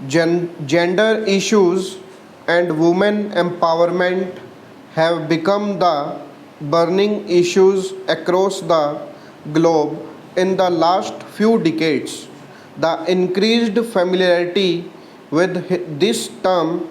Gender issues and women empowerment have become the burning issues across the globe in the last few decades. The increased familiarity with this term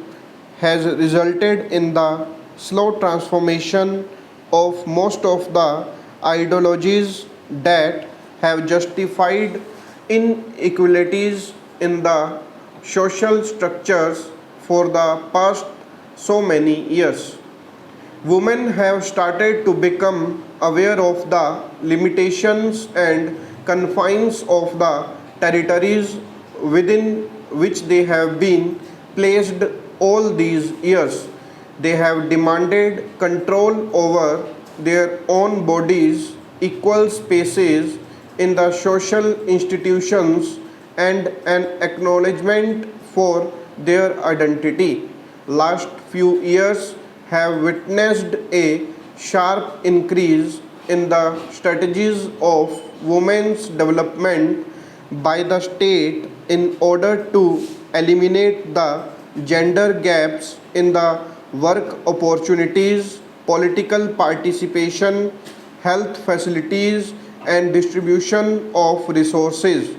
has resulted in the slow transformation of most of the ideologies that have justified inequalities in the social structures for the past so many years. Women have started to become aware of the limitations and confines of the territories within which they have been placed all these years. They have demanded control over their own bodies, equal spaces in the social institutions, and an acknowledgement for their identity. Last few years have witnessed a sharp increase in the strategies of women's development by the state in order to eliminate the gender gaps in the work opportunities, political participation, health facilities, and distribution of resources.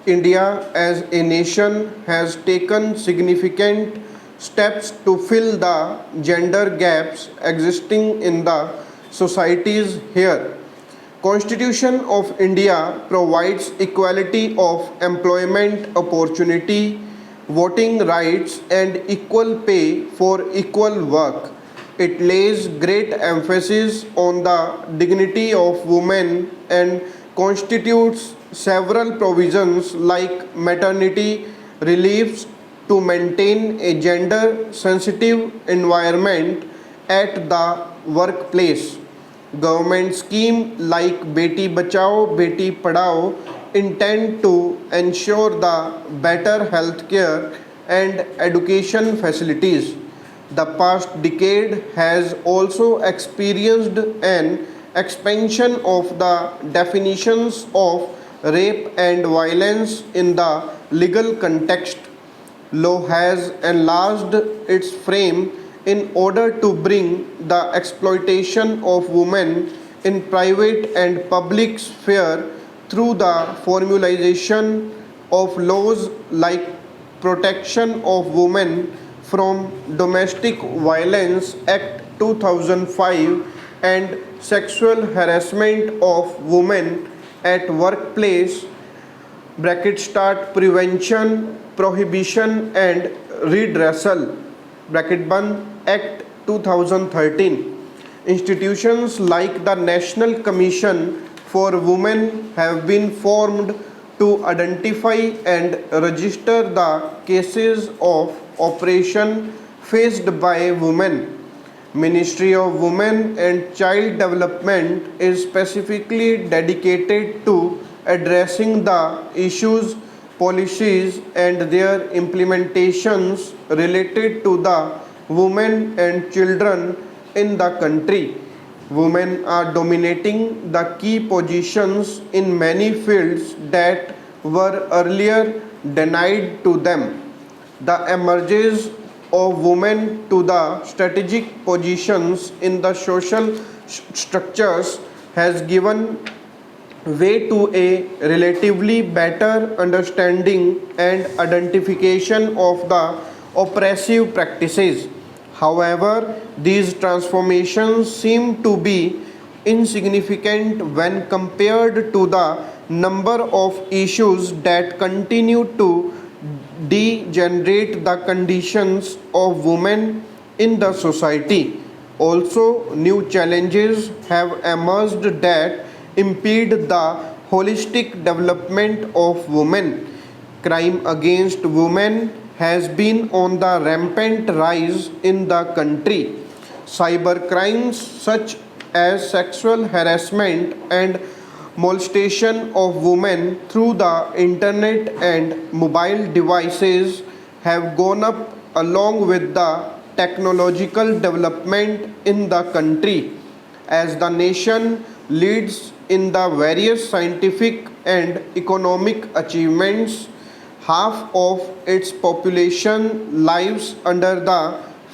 India as a nation has taken significant steps to fill the gender gaps existing in the societies here. Constitution of India provides equality of employment opportunity, voting rights and equal pay for equal work. It lays great emphasis on the dignity of women and constitutes several provisions like maternity reliefs to maintain a gender sensitive environment at the workplace. Government schemes like Beti Bachao, Beti Padhao intend to ensure the better healthcare and education facilities. The past decade has also experienced an expansion of the definitions of rape and violence in the legal context. Law has enlarged its frame in order to bring the exploitation of women in private and public sphere through the formalization of laws like Protection of Women from Domestic Violence Act 2005 and Sexual Harassment of Women at Workplace bracket start prevention, prohibition and redressal bracket band Act 2013. Institutions like the National Commission for Women have been formed to identify and register the cases of oppression faced by women. Ministry of Women and Child Development is specifically dedicated to addressing the issues, policies and their implementations related to the women and children in the country. Women are dominating the key positions in many fields that were earlier denied to them. The emergence of women to the strategic positions in the social structures has given way to a relatively better understanding and identification of the oppressive practices. However, these transformations seem to be insignificant when compared to the number of issues that continue to degenerate the conditions of women in the society. Also, new challenges have emerged that impede the holistic development of women. Crime against women has been on the rampant rise in the country. Cyber crimes such as sexual harassment and molestation of women through the internet and mobile devices have gone up along with the technological development in the country. As the nation leads in the various scientific and economic achievements, half of its population lives under the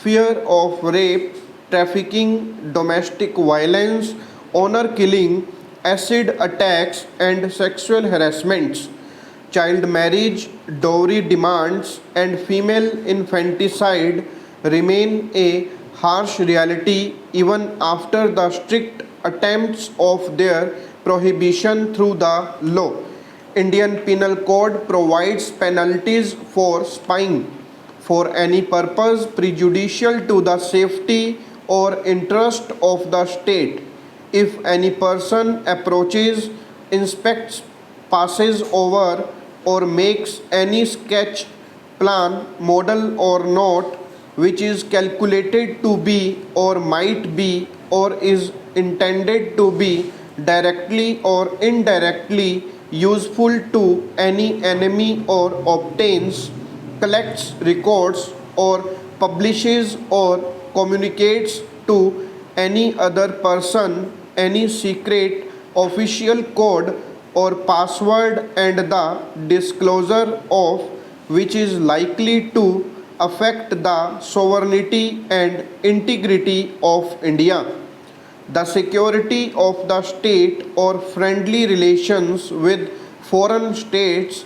fear of rape, trafficking, domestic violence, honor killing, acid attacks, and sexual harassments. Child marriage, dowry demands, and female infanticide remain a harsh reality even after the strict attempts of their prohibition through the law. Indian Penal Code provides penalties for spying for any purpose prejudicial to the safety or interest of the state. If any person approaches, inspects, passes over, or makes any sketch, plan, model, or note which is calculated to be, or might be, or is intended to be directly or indirectly useful to any enemy, or obtains, collects, records, or publishes or communicates to any other person any secret, official code, or password, and the disclosure of which is likely to affect the sovereignty and integrity of India, the security of the state, or friendly relations with foreign states,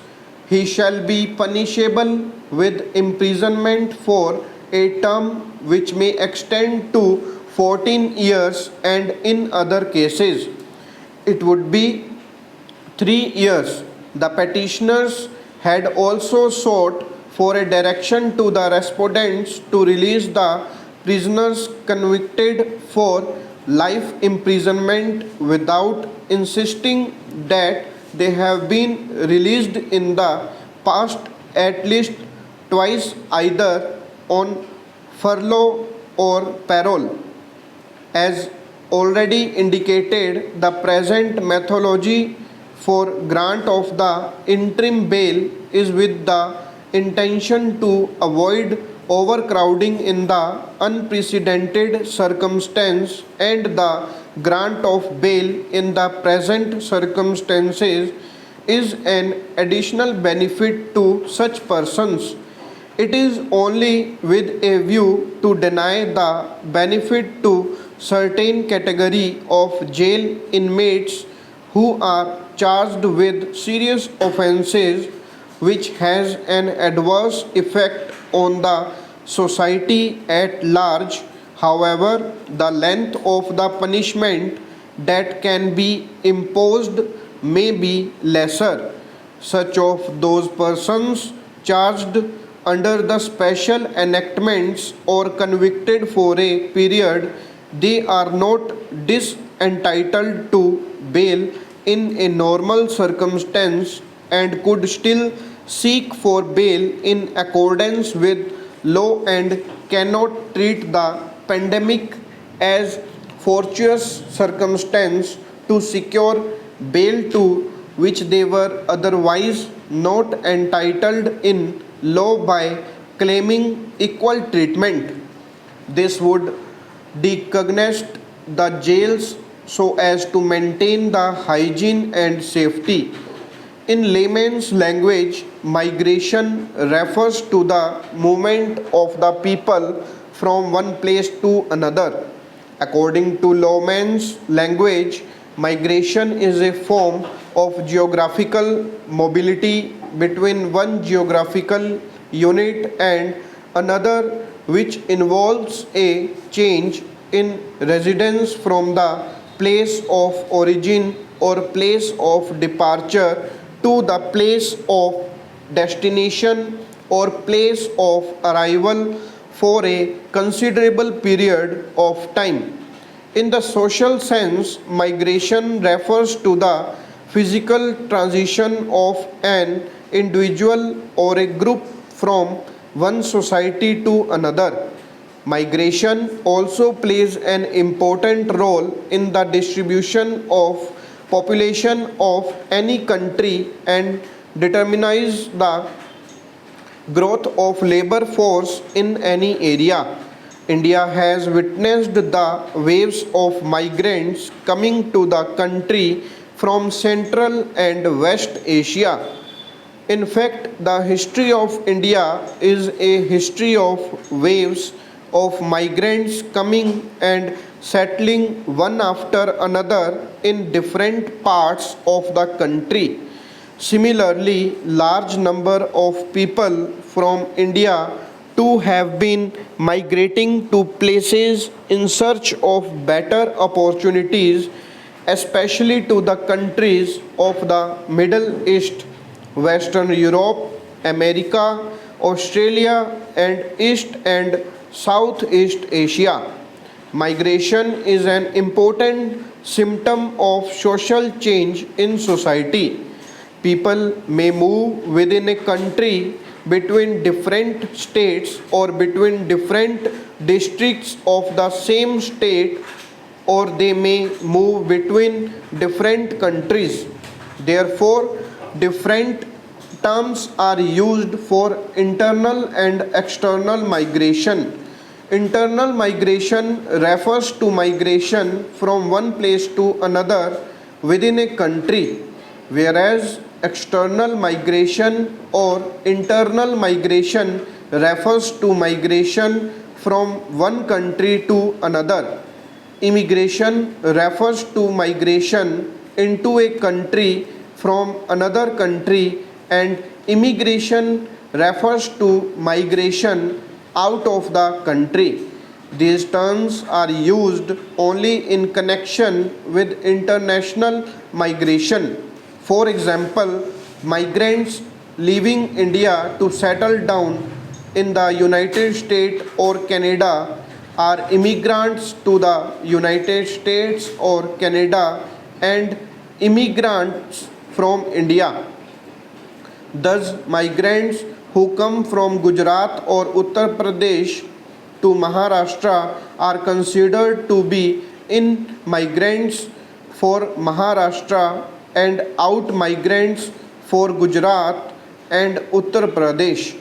he shall be punishable with imprisonment for a term which may extend to 14 years, and in other cases it would be 3 years. The petitioners had also sought for a direction to the respondents to release the prisoners convicted for life imprisonment without insisting that they have been released in the past at least twice, either on furlough or parole. As already indicated, the present methodology for grant of the interim bail is with the intention to avoid overcrowding in the unprecedented circumstance, and the grant of bail in the present circumstances is an additional benefit to such persons. It is only with a view to deny the benefit to certain category of jail inmates who are charged with serious offences which has an adverse effect on the society at large. However, the length of the punishment that can be imposed may be lesser. Such of those persons charged under the special enactments or convicted for a period, they are not disentitled to bail in a normal circumstance and could still seek for bail in accordance with law, and cannot treat the pandemic as fortuitous circumstance to secure bail to which they were otherwise not entitled in law by claiming equal treatment. This would decongest the jails so as to maintain the hygiene and safety. In layman's language, migration refers to the movement of the people from one place to another. According to layman's language, migration is a form of geographical mobility between one geographical unit and another, which involves a change in residence from the place of origin or place of departure to the place of destination or place of arrival for a considerable period of time. In the social sense, migration refers to the physical transition of an individual or a group from one society to another. Migration also plays an important role in the distribution of population of any country and determines the growth of labor force in any area. India has witnessed the waves of migrants coming to the country from Central and West Asia. In fact, the history of India is a history of waves of migrants coming and settling one after another in different parts of the country. Similarly, large number of people from India too have been migrating to places in search of better opportunities, especially to the countries of the Middle East, Western Europe, America, Australia, and East and Southeast Asia. Migration is an important symptom of social change in society. People may move within a country between different states or between different districts of the same state, or they may move between different countries. Therefore, different terms are used for internal and external migration. Internal migration refers to migration from one place to another within a country, whereas external migration or internal migration refers to migration from one country to another. Immigration refers to migration into a country from another country, and immigration refers to migration out of the country. These terms are used only in connection with international migration. For example, migrants leaving India to settle down in the United States or Canada are immigrants to the United States or Canada and immigrants from India. Thus, migrants who come from Gujarat or Uttar Pradesh to Maharashtra are considered to be in migrants for Maharashtra and out migrants for Gujarat and Uttar Pradesh.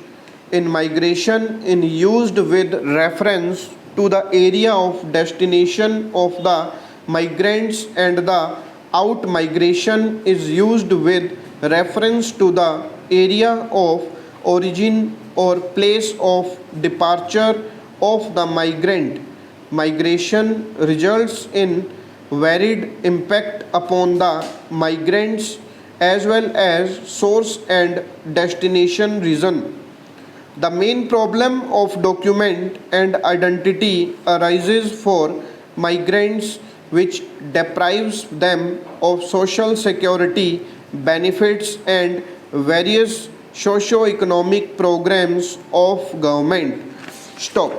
In migration is used with reference to the area of destination of the migrants, and the out migration is used with reference to the area of origin or place of departure of the migrant. Migration results in varied impact upon the migrants as well as source and destination region. The main problem of document and identity arises for migrants, which deprives them of social security benefits and various socio-economic programs of government. Stop.